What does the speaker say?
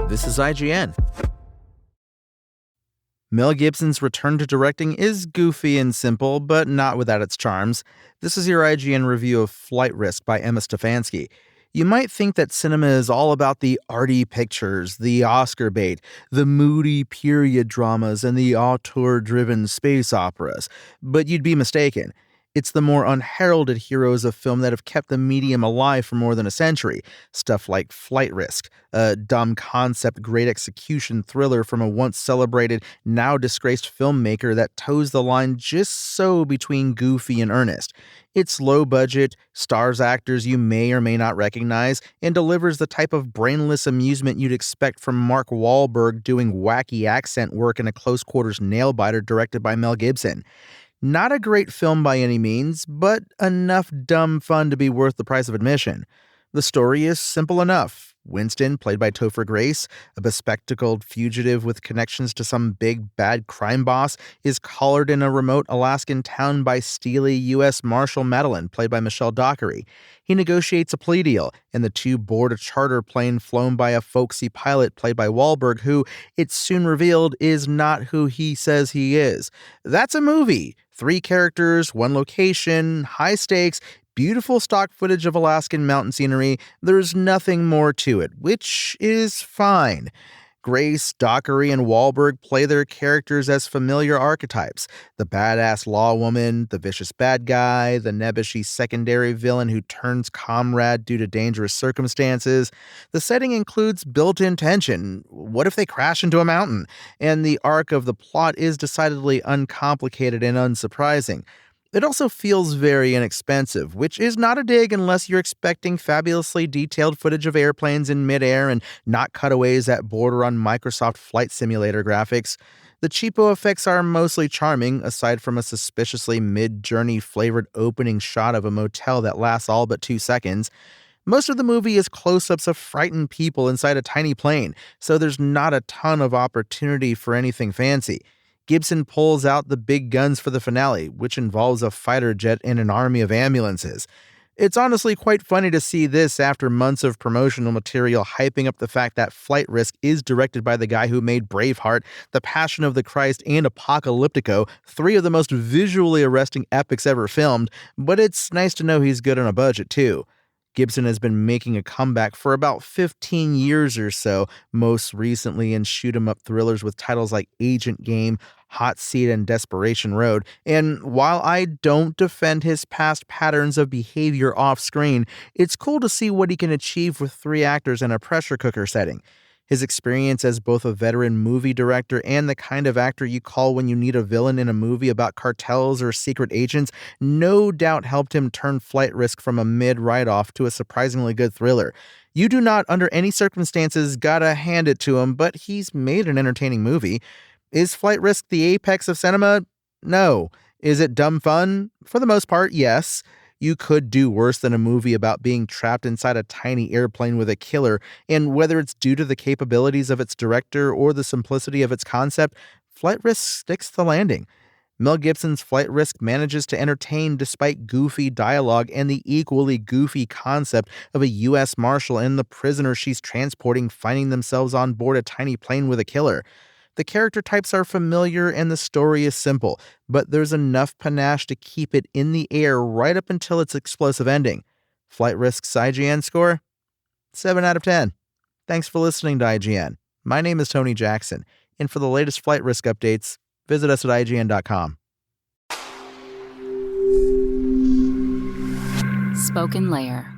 This is IGN. Mel Gibson's return to directing is goofy and simple, but not without its charms. This is your IGN review of Flight Risk by Emma Stefanski. You might think that cinema is all about the arty pictures, the Oscar bait, the moody period dramas, and the auteur-driven space operas, but you'd be mistaken. It's the more unheralded heroes of film that have kept the medium alive for more than a century. Stuff like Flight Risk, a dumb concept, great execution thriller from a once celebrated, now disgraced filmmaker that toes the line just so between goofy and earnest. It's low budget, stars actors you may or may not recognize, and delivers the type of brainless amusement you'd expect from Mark Wahlberg doing wacky accent work in a close quarters nail-biter directed by Mel Gibson. Not a great film by any means, but enough dumb fun to be worth the price of admission. The story is simple enough. Winston, played by Topher Grace, a bespectacled fugitive with connections to some big bad crime boss, is collared in a remote Alaskan town by steely U.S. Marshal Madeline, played by Michelle Dockery. He negotiates a plea deal, and the two board a charter plane flown by a folksy pilot played by Wahlberg, who, it's soon revealed, is not who he says he is. That's a movie. 3 characters, 1 location, high stakes, beautiful stock footage of Alaskan mountain scenery. There's nothing more to it, which is fine. Grace, Dockery, and Wahlberg play their characters as familiar archetypes. The badass lawwoman, the vicious bad guy, the nebbishy secondary villain who turns comrade due to dangerous circumstances. The setting includes built-in tension. What if they crash into a mountain? And the arc of the plot is decidedly uncomplicated and unsurprising. It also feels very inexpensive, which is not a dig unless you're expecting fabulously detailed footage of airplanes in midair and not cutaways that border on Microsoft Flight Simulator graphics. The cheapo effects are mostly charming, aside from a suspiciously mid-journey flavored opening shot of a motel that lasts all but 2 seconds. Most of the movie is close-ups of frightened people inside a tiny plane, so there's not a ton of opportunity for anything fancy. Gibson pulls out the big guns for the finale, which involves a fighter jet and an army of ambulances. It's honestly quite funny to see this after months of promotional material hyping up the fact that Flight Risk is directed by the guy who made Braveheart, The Passion of the Christ, and Apocalyptico, 3 of the most visually arresting epics ever filmed, but it's nice to know he's good on a budget too. Gibson has been making a comeback for about 15 years or so, most recently in shoot-'em-up thrillers with titles like Agent Game, Hot Seat, and Desperation Road. And while I don't defend his past patterns of behavior off-screen, it's cool to see what he can achieve with 3 actors in a pressure cooker setting. His experience as both a veteran movie director and the kind of actor you call when you need a villain in a movie about cartels or secret agents no doubt helped him turn Flight Risk from a mid-write-off to a surprisingly good thriller. You do not, under any circumstances, gotta hand it to him, but he's made an entertaining movie. Is Flight Risk the apex of cinema? No. Is it dumb fun? For the most part, yes. You could do worse than a movie about being trapped inside a tiny airplane with a killer, and whether it's due to the capabilities of its director or the simplicity of its concept, Flight Risk sticks the landing. Mel Gibson's Flight Risk manages to entertain despite goofy dialogue and the equally goofy concept of a U.S. Marshal and the prisoners she's transporting finding themselves on board a tiny plane with a killer. The character types are familiar and the story is simple, but there's enough panache to keep it in the air right up until its explosive ending. Flight Risk's IGN score? 7 out of 10. Thanks for listening to IGN. My name is Tony Jackson, and for the latest Flight Risk updates, visit us at IGN.com. Spoken Layer.